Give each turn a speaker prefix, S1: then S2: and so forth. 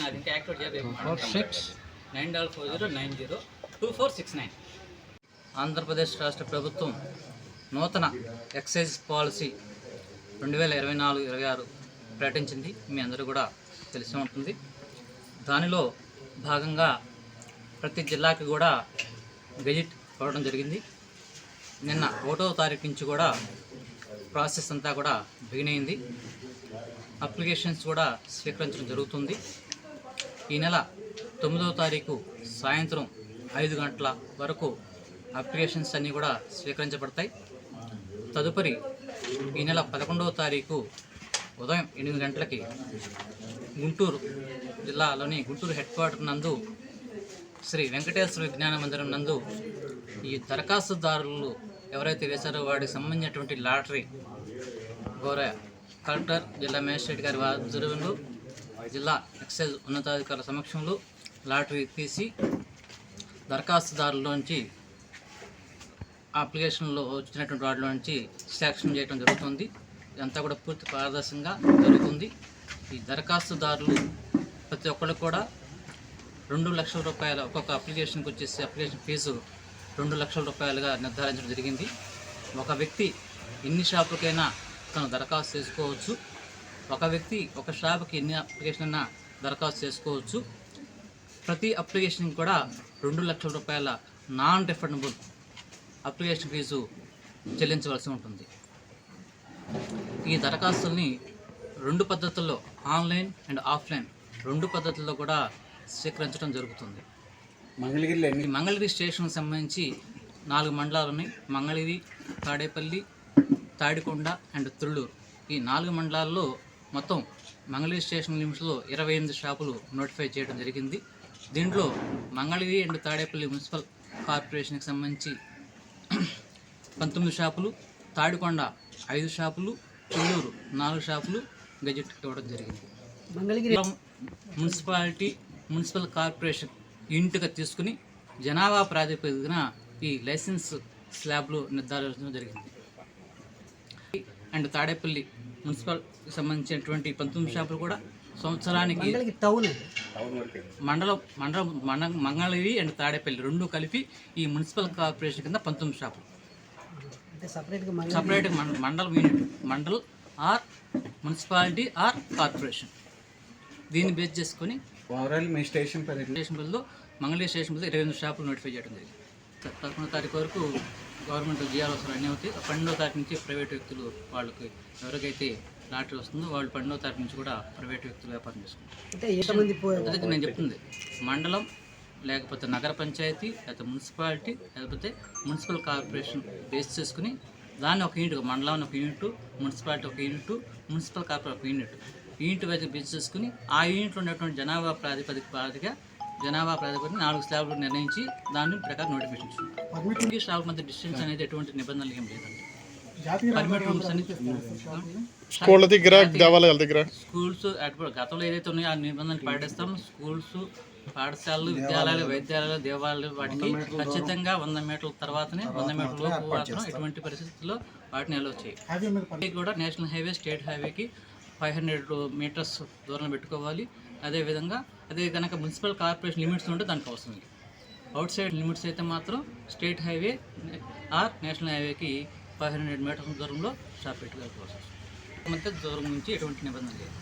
S1: అది ఇంకా యాక్టివేట్ చేయలేదు. 94409024669. ఆంధ్రప్రదేశ్ రాష్ట్ర ప్రభుత్వం నూతన ఎక్సైజ్ పాలసీ 2024-26 ప్రకటించింది. మీ అందరూ కూడా తెలిసి ఉంటుంది. దానిలో భాగంగా ప్రతి జిల్లాకి కూడా గెజిట్ ఇవ్వడం జరిగింది. నిన్న 1వ తారీఖు నుంచి కూడా ప్రాసెస్ అంతా కూడా బిగిన్ అయింది. అప్లికేషన్స్ కూడా స్వీకరించడం జరుగుతుంది. ఈ నెల 9వ తారీఖు సాయంత్రం 5 గంటల వరకు అప్లికేషన్స్ అన్నీ కూడా స్వీకరించబడతాయి. తదుపరి ఈ నెల 11వ తారీఖు ఉదయం 8 గంటలకి గుంటూరు జిల్లాలోని గుంటూరు హెడ్ క్వార్టర్ నందు శ్రీ వెంకటేశ్వర విజ్ఞాన మందిరం నందు ఈ దరఖాస్తుదారులు ఎవరైతే వేశారో వాటికి సంబంధించినటువంటి లాటరీ గౌరవ కలెక్టర్, జిల్లా మేజిస్ట్రేట్ గారి ఆధ్వర్యంలో, జిల్లా ఎక్సైజ్ ఉన్నతాధికారుల సమక్షంలో లాటరీ తీసి దరఖాస్తుదారుల్లోంచి అప్లికేషన్లో వచ్చినటువంటి వాటిలోంచి సెలక్షన్ చేయడం జరుగుతుంది. ఇదంతా కూడా పూర్తి పారదర్శకంగా జరుగుతుంది. ఈ దరఖాస్తుదారులు ప్రతి ఒక్కరు కూడా 2 లక్షల రూపాయల ఒక్కొక్క అప్లికేషన్కి వచ్చేసి అప్లికేషన్ ఫీజు 2 లక్షల రూపాయలుగా నిర్ధారించడం జరిగింది. ఒక వ్యక్తి ఎన్ని షాపులకైనా తను దరఖాస్తు చేసుకోవచ్చు. ఒక వ్యక్తి ఒక షాపుకి ఎన్ని అప్లికేషన్ అయినా దరఖాస్తు చేసుకోవచ్చు. ప్రతి అప్లికేషన్ కూడా 2 లక్షల రూపాయల నాన్ రిఫండబుల్ అప్లికేషన్ ఫీజు చెల్లించవలసి ఉంటుంది. ఈ దరఖాస్తుల్ని 2 పద్ధతుల్లో, ఆన్లైన్ అండ్ ఆఫ్లైన్ 2 పద్ధతుల్లో కూడా స్వీకరించడం జరుగుతుంది. మంగళగిరి స్టేషన్కి సంబంధించి 4 మండలాలు ఉన్నాయి. మంగళగిరి, తాడేపల్లి, తాడికొండ అండ్ తుళ్ళూరు. ఈ 4 మండలాల్లో మొత్తం మంగళగిరి స్టేషన్ లిమిట్స్లో 28 షాపులు నోటిఫై చేయడం జరిగింది. దీంట్లో మంగళగిరి అండ్ తాడేపల్లి మున్సిపల్ కార్పొరేషన్కి సంబంధించి 19 షాపులు, తాడికొండ 5 షాపులు, తుళ్ళూరు 4 షాపులు గెజిట్ ఇవ్వడం జరిగింది. మంగళగిరి మున్సిపల్ కార్పొరేషన్ యూనిట్గా తీసుకుని జనాభా ప్రాతిపదికన ఈ లైసెన్స్ స్లాబ్లు నిర్ధారించడం జరిగింది. అండ్ తాడేపల్లి మున్సిపల్కి సంబంధించినటువంటి 19 షాపులు కూడా సంవత్సరానికి మంగళగిరి అండ్ తాడేపల్లి 2 కలిపి ఈ మున్సిపల్ కార్పొరేషన్ కింద 19 షాపులు. సపరేట్గా mandal unit, mandal or municipality or corporation, దీన్ని బేస్ చేసుకొని స్టేషన్ పరిధిలో మంగళగిరి స్టేషన్ పరిధిలో 28 షాపులు నోటిఫై చేయడం జరిగింది. 11వ తారీఖు వరకు గవర్నమెంట్ జిఆర్ అవసరం అన్నీ అవుతాయి. 12వ తారీఖు నుంచి ప్రైవేట్ వ్యక్తులు వాళ్ళకి ఎవరికైతే లాటరీ వస్తుందో వాళ్ళు 12వ తారీఖు నుంచి కూడా ప్రైవేట్ వ్యక్తులు వ్యాపారం చేసుకుంటారు. అదే నేను చెప్తుంది, మండలం లేకపోతే నగర పంచాయతీ లేకపోతే మున్సిపాలిటీ లేకపోతే మున్సిపల్ కార్పొరేషన్ బేస్ చేసుకుని దాన్ని ఒక యూనిట్, మండలం ఒక యూనిట్, మున్సిపాలిటీ ఒక యూనిట్, మున్సిపల్ కార్పొరేషన్ ఒక యూనిట్ వైపు బేస్ చేసుకుని ఆ యూనిట్లో ఉన్నటువంటి జనాభా ప్రాతిపదిక 4 స్లాబ్లు నిర్ణయించి దాని ప్రకారం నోటిఫికేషన్ ఇస్తుంది. స్లాబ్ల మధ్య డిస్టెన్స్ అనేది ఎటువంటి నిబంధనలు ఏం లేదండి. పర్మిట్ రూమ్స్ అనేది స్కూల్స్ గతంలో ఏదైతే ఉన్నాయో ఆ నిబంధనలు పాటిస్తాం. స్కూల్స్, పాఠశాలలు, విద్యాలయాలు, వైద్యాలయాలు, దేవాలయాలు వాటికి ఖచ్చితంగా 100 మీటర్ల తర్వాతనే 100 మీటర్ల లోపు మాత్రం ఎటువంటి పరిస్థితుల్లో వాటిని అలౌ చేయాలి. కూడా నేషనల్ హైవే, స్టేట్ హైవేకి 500 మీటర్స్ దూరం పెట్టుకోవాలి. అదేవిధంగా అదే కనుక మున్సిపల్ కార్పొరేషన్ లిమిట్స్ ఉంటే దానికి అవసరం లేదు. అవుట్ సైడ్ లిమిట్స్ అయితే మాత్రం స్టేట్ హైవే ఆర్ నేషనల్ హైవేకి 500 మీటర్ల దూరంలో షాప్ పెట్టుకోవాల్సి వస్తుంది. మధ్య దూరం నుంచి ఎటువంటి నిబంధన లేదు.